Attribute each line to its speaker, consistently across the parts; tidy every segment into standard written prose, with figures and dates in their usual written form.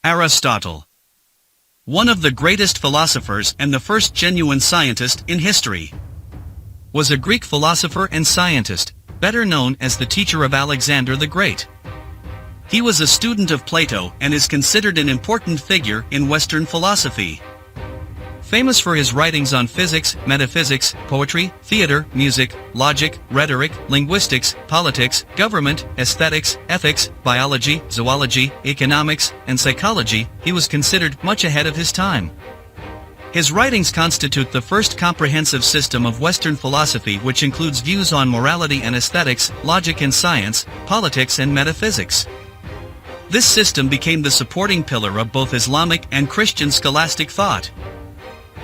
Speaker 1: Aristotle. One of the greatest philosophers and the first genuine scientist in history. Was a Greek philosopher and scientist, better known as the teacher of Alexander the Great. He was a student of Plato and is considered an important figure in Western philosophy. Famous for his writings on physics, metaphysics, poetry, theater, music, logic, rhetoric, linguistics, politics, government, aesthetics, ethics, biology, zoology, economics, and psychology, he was considered much ahead of his time. His writings constitute the first comprehensive system of Western philosophy which includes views on morality and aesthetics, logic and science, politics and metaphysics. This system became the supporting pillar of both Islamic and Christian scholastic thought.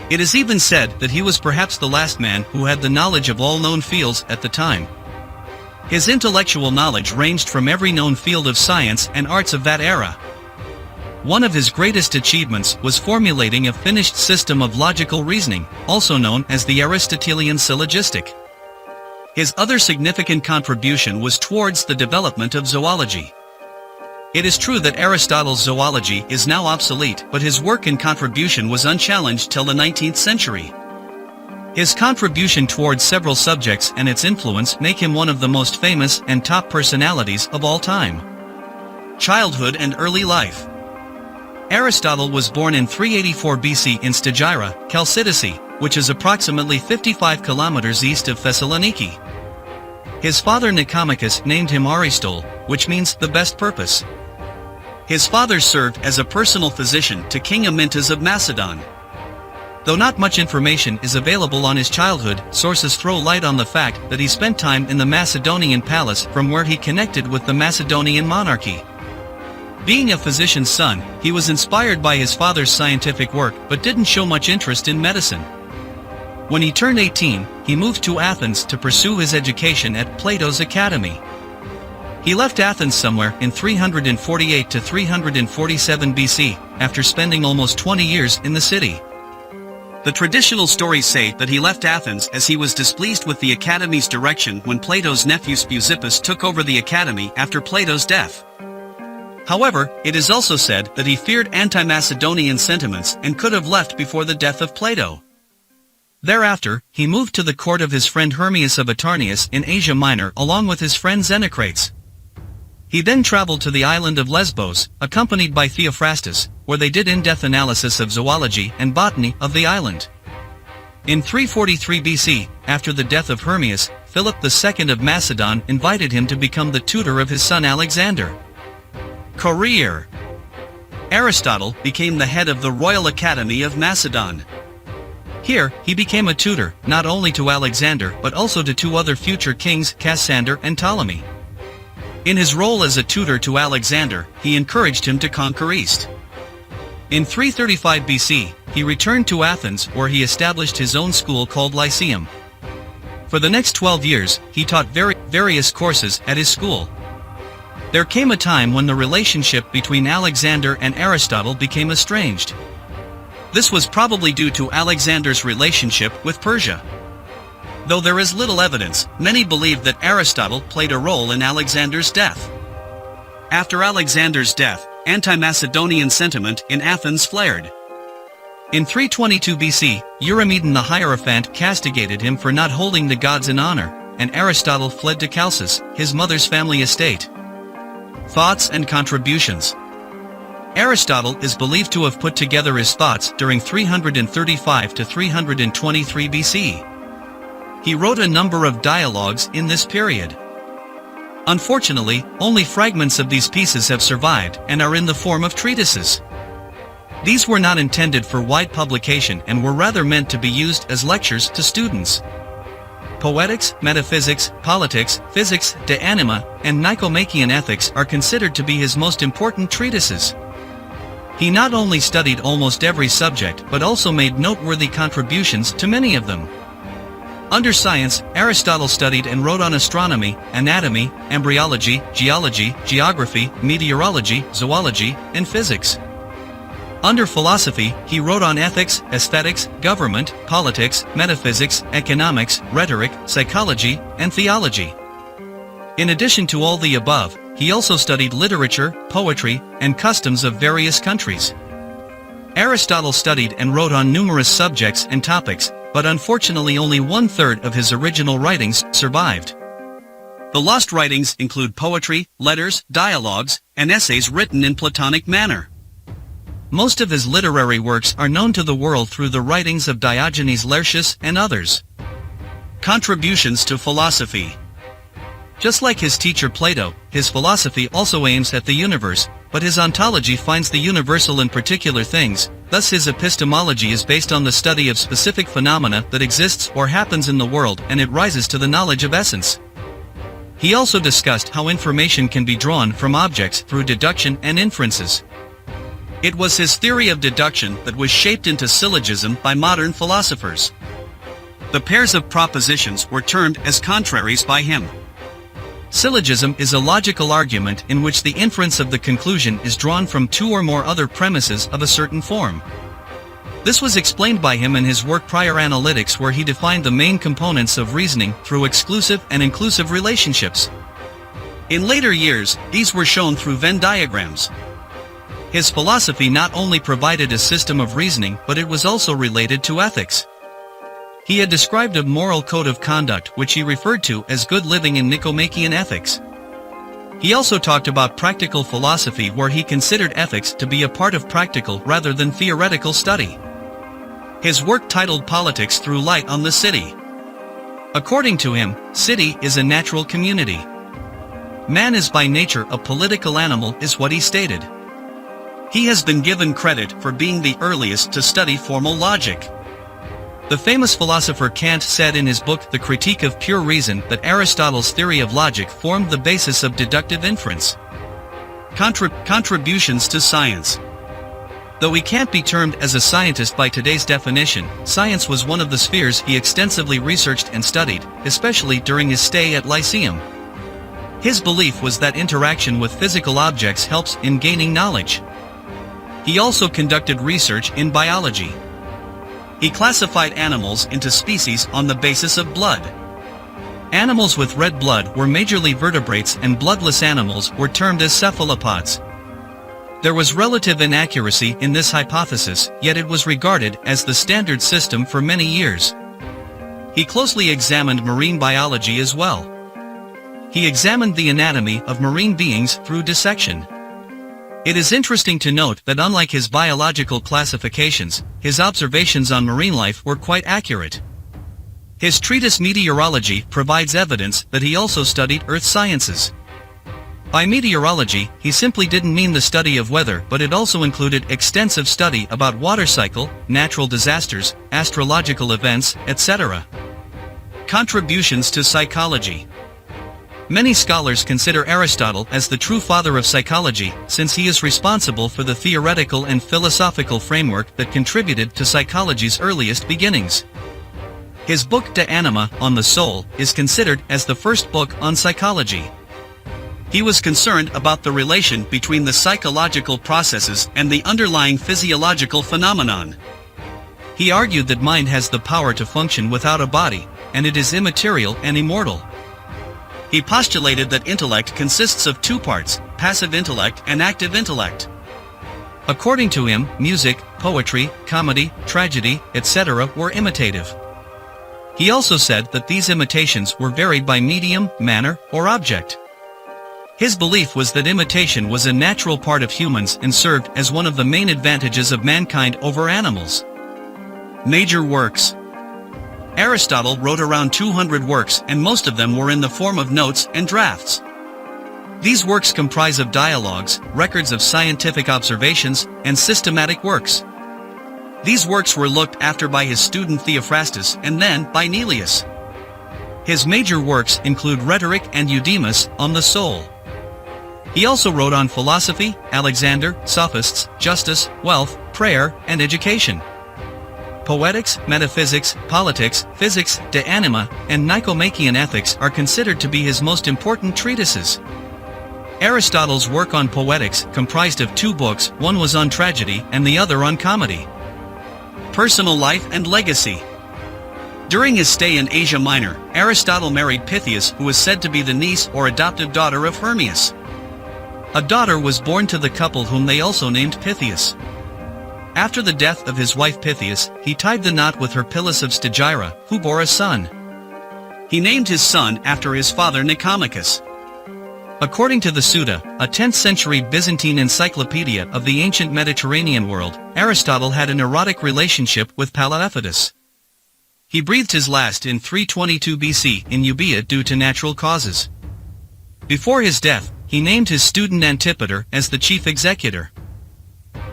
Speaker 1: It is even said that he was perhaps the last man who had the knowledge of all known fields at the time. His intellectual knowledge ranged from every known field of science and arts of that era. One of his greatest achievements was formulating a finished system of logical reasoning, also known as the Aristotelian syllogistic. His other significant contribution was towards the development of zoology. It is true that Aristotle's zoology is now obsolete, but his work and contribution was unchallenged till the 19th century. His contribution towards several subjects and its influence make him one of the most famous and top personalities of all time. Childhood and early life. Aristotle was born in 384 BC in Stagira, Chalcidice, which is approximately 55 kilometers east of Thessaloniki. His father Nicomachus named him Aristotle, which means the best purpose. His father served as a personal physician to King Amyntas of Macedon. Though not much information is available on his childhood, sources throw light on the fact that he spent time in the Macedonian palace from where he connected with the Macedonian monarchy. Being a physician's son, he was inspired by his father's scientific work but didn't show much interest in medicine. When he turned 18, he moved to Athens to pursue his education at Plato's academy. He left Athens somewhere in 348 to 347 BC, after spending almost 20 years in the city. The traditional stories say that he left Athens as he was displeased with the academy's direction when Plato's nephew Speusippus took over the academy after Plato's death. However, it is also said that he feared anti-Macedonian sentiments and could have left before the death of Plato. Thereafter, he moved to the court of his friend Hermias of Atarneus in Asia Minor along with his friend Xenocrates. He then traveled to the island of Lesbos, accompanied by Theophrastus, where they did in-depth analysis of zoology and botany of the island. In 343 BC, after the death of Hermias, Philip II of Macedon invited him to become the tutor of his son Alexander. Career. Aristotle became the head of the Royal Academy of Macedon. Here, he became a tutor, not only to Alexander but also to two other future kings, Cassander and Ptolemy. In his role as a tutor to Alexander, he encouraged him to conquer East. In 335 BC, he returned to Athens where he established his own school called Lyceum. For the next 12 years, he taught various courses at his school. There came a time when the relationship between Alexander and Aristotle became estranged. This was probably due to Alexander's relationship with Persia. Though there is little evidence, many believe that Aristotle played a role in Alexander's death. After Alexander's death, anti-Macedonian sentiment in Athens flared. In 322 BC, Eurymedon the Hierophant castigated him for not holding the gods in honor, and Aristotle fled to Chalcis, his mother's family estate. Thoughts and contributions. Aristotle is believed to have put together his thoughts during 335 to 323 BC. He wrote a number of dialogues in this period. Unfortunately, only fragments of these pieces have survived and are in the form of treatises. These were not intended for wide publication and were rather meant to be used as lectures to students. Poetics, metaphysics, politics, physics, de anima, and Nicomachean ethics are considered to be his most important treatises. He not only studied almost every subject but also made noteworthy contributions to many of them. Under science, Aristotle studied and wrote on astronomy, anatomy, embryology, geology, geography, meteorology, zoology, and physics. Under philosophy, he wrote on ethics, aesthetics, government, politics, metaphysics, economics, rhetoric, psychology, and theology. In addition to all the above, he also studied literature, poetry, and customs of various countries. Aristotle studied and wrote on numerous subjects and topics, but unfortunately only 1/3 of his original writings survived. The lost writings include poetry, letters, dialogues, and essays written in Platonic manner. Most of his literary works are known to the world through the writings of Diogenes Laertius and others. Contributions to philosophy. Just like his teacher Plato, his philosophy also aims at the universe, but his ontology finds the universal in particular things, thus his epistemology is based on the study of specific phenomena that exists or happens in the world, and it rises to the knowledge of essence. He also discussed how information can be drawn from objects through deduction and inferences. It was his theory of deduction that was shaped into syllogism by modern philosophers. The pairs of propositions were termed as contraries by him. Syllogism is a logical argument in which the inference of the conclusion is drawn from two or more other premises of a certain form. This was explained by him in his work Prior Analytics, where he defined the main components of reasoning through exclusive and inclusive relationships. In later years, these were shown through Venn diagrams. His philosophy not only provided a system of reasoning, but it was also related to ethics. He had described a moral code of conduct which he referred to as good living in Nicomachean ethics. He also talked about practical philosophy, where he considered ethics to be a part of practical rather than theoretical study. His work titled Politics threw light on the city. According to him, city is a natural community. Man is by nature a political animal, is what he stated. He has been given credit for being the earliest to study formal logic. The famous philosopher Kant said in his book The Critique of Pure Reason that Aristotle's theory of logic formed the basis of deductive inference. Contributions to science. Though he can't be termed as a scientist by today's definition, science was one of the spheres he extensively researched and studied, especially during his stay at Lyceum. His belief was that interaction with physical objects helps in gaining knowledge. He also conducted research in biology. He classified animals into species on the basis of blood. Animals with red blood were majorly vertebrates, and bloodless animals were termed as cephalopods. There was relative inaccuracy in this hypothesis, yet it was regarded as the standard system for many years. He closely examined marine biology as well. He examined the anatomy of marine beings through dissection. It is interesting to note that unlike his biological classifications, his observations on marine life were quite accurate. His treatise Meteorology provides evidence that he also studied earth sciences. By meteorology, he simply didn't mean the study of weather, but it also included extensive study about water cycle, natural disasters, astrological events, etc. Contributions to psychology. Many scholars consider Aristotle as the true father of psychology, since he is responsible for the theoretical and philosophical framework that contributed to psychology's earliest beginnings. His book De Anima, on the Soul, is considered as the first book on psychology. He was concerned about the relation between the psychological processes and the underlying physiological phenomenon. He argued that mind has the power to function without a body, and it is immaterial and immortal. He postulated that intellect consists of two parts, passive intellect and active intellect. According to him, music, poetry, comedy, tragedy, etc. were imitative. He also said that these imitations were varied by medium, manner, or object. His belief was that imitation was a natural part of humans and served as one of the main advantages of mankind over animals. Major works. Aristotle wrote around 200 works, and most of them were in the form of notes and drafts. These works comprise of dialogues, records of scientific observations, and systematic works. These works were looked after by his student Theophrastus and then by Nelius. His major works include Rhetoric and Eudemus, on the Soul. He also wrote on philosophy, Alexander, sophists, justice, wealth, prayer, and education. Poetics, metaphysics, politics, physics, De Anima, and Nicomachean ethics are considered to be his most important treatises. Aristotle's work on poetics comprised of two books, one was on tragedy and the other on comedy. Personal life and legacy. During his stay in Asia Minor, Aristotle married Pythias, who was said to be the niece or adoptive daughter of Hermias. A daughter was born to the couple whom they also named Pythias. After the death of his wife Pythias, he tied the knot with her Pilus of Stagira, who bore a son. He named his son after his father Nicomachus. According to the Suda, a 10th century Byzantine encyclopedia of the ancient Mediterranean world, Aristotle had an erotic relationship with Palaephatus. He breathed his last in 322 BC in Euboea due to natural causes. Before his death, he named his student Antipater as the chief executor.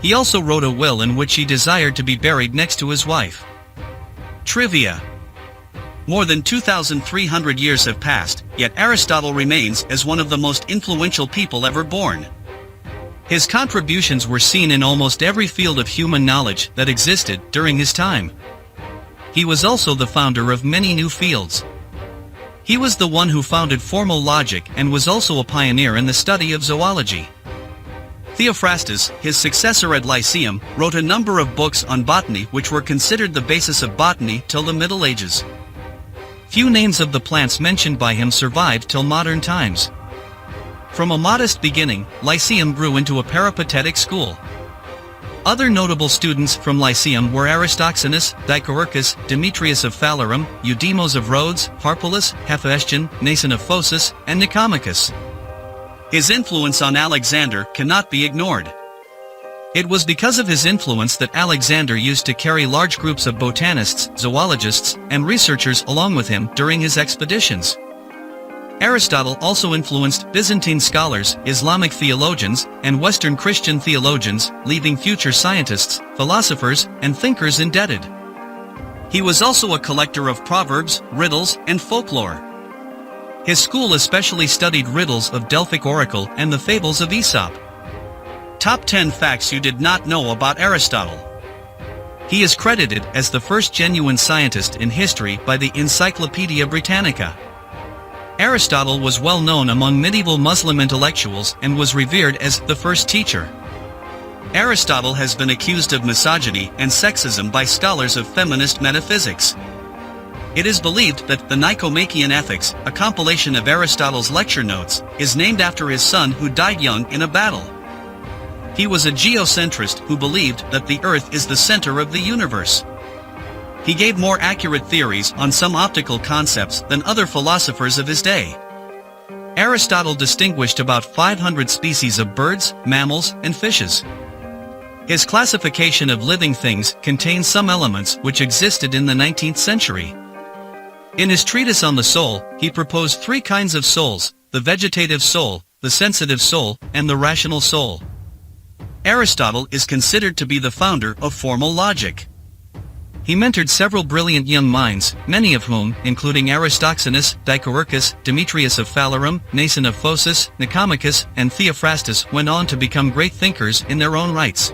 Speaker 1: He also wrote a will in which he desired to be buried next to his wife. Trivia. More than 2,300 years have passed, yet Aristotle remains as one of the most influential people ever born. His contributions were seen in almost every field of human knowledge that existed during his time. He was also the founder of many new fields. He was the one who founded formal logic and was also a pioneer in the study of zoology. Theophrastus, his successor at Lyceum, wrote a number of books on botany which were considered the basis of botany till the Middle Ages. Few names of the plants mentioned by him survived till modern times. From a modest beginning, Lyceum grew into a peripatetic school. Other notable students from Lyceum were Aristoxenus, Dicaurchus, Demetrius of Phalerum, Eudemos of Rhodes, Harpalus, Hephaestion, Nason of Phocis, and Nicomachus. His influence on Alexander cannot be ignored. It was because of his influence that Alexander used to carry large groups of botanists, zoologists, and researchers along with him during his expeditions. Aristotle also influenced Byzantine scholars, Islamic theologians, and Western Christian theologians, leaving future scientists, philosophers, and thinkers indebted. He was also a collector of proverbs, riddles, and folklore. His school especially studied riddles of Delphic oracle and the fables of Aesop. Top 10 facts you did not know about Aristotle. He is credited as the first genuine scientist in history by the Encyclopaedia Britannica. Aristotle was well known among medieval Muslim intellectuals and was revered as the first teacher. Aristotle has been accused of misogyny and sexism by scholars of feminist metaphysics. It is believed that the Nicomachean Ethics, a compilation of Aristotle's lecture notes, is named after his son who died young in a battle. He was a geocentrist who believed that the Earth is the center of the universe. He gave more accurate theories on some optical concepts than other philosophers of his day. Aristotle distinguished about 500 species of birds, mammals, and fishes. His classification of living things contains some elements which existed in the 19th century. In his treatise on the soul, he proposed 3 kinds of souls: the vegetative soul, the sensitive soul, and the rational soul. Aristotle is considered to be the founder of formal logic. He mentored several brilliant young minds, many of whom, including Aristoxenus, Dicaurchus, Demetrius of Phalerum, Nason of Phocis, Nicomachus, and Theophrastus, went on to become great thinkers in their own rights.